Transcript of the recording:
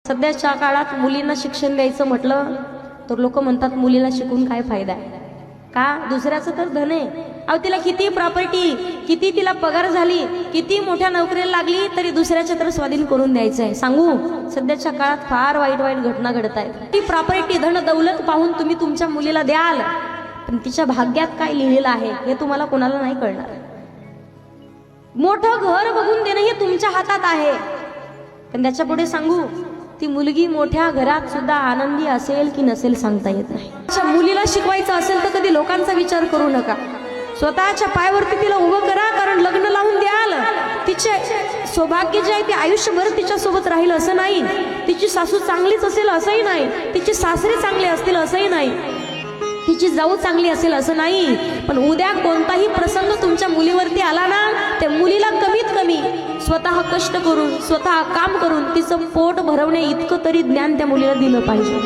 सध्याच्या काळात मुलींना शिक्षण द्यायचं म्हटलं तर लोक म्हणतात मुलीला शिकून काय फायदा आहे का? दुसऱ्याचं तर धन आहे. अहो तिला किती प्रॉपर्टी, किती तिला पगार झाली, किती मोठ्या नोकरीला लागली तरी दुसऱ्याच्या तर स्वाधीन करून द्यायचं आहे. सांगू सध्याच्या काळात फार वाईट वाईट घटना घडत आहेत. ती प्रॉपर्टी धन दौलत पाहून तुम्ही तुमच्या मुलीला द्याल, पण तिच्या भाग्यात काय लिहिलेलं आहे हे तुम्हाला कोणाला नाही कळणार. मोठं घर बघून देणं हे तुमच्या हातात आहे, पण त्याच्या पुढे सांगू ती मुलगी मोठ्या घरात सुद्धा आनंदी असेल की नसेल सांगता येत नाही. अशा मुलीला शिकवायचं असेल तर कधी लोकांचा विचार करू नका. स्वतःच्या पायावरती तिला उभं करा, कारण लग्न लावून द्याल तिचे सौभाग्य जे आहे ते आयुष्यभर तिच्या सोबत राहील असं नाही. तिची सासू चांगलीच असेल असंही नाही, तिची सासरे चांगले असतील असंही नाही, तिची जाऊ चांगली असेल असं नाही. पण उद्या कोणताही प्रसंग तुमच्या मुलीवरती आला ना, त्या मुलीला कमीत कमी स्वतः कष्ट करून, स्वतः काम करून तिचं पोट भरवणे इतकं तरी ज्ञान त्या मुलीला दिलं पाहिजे.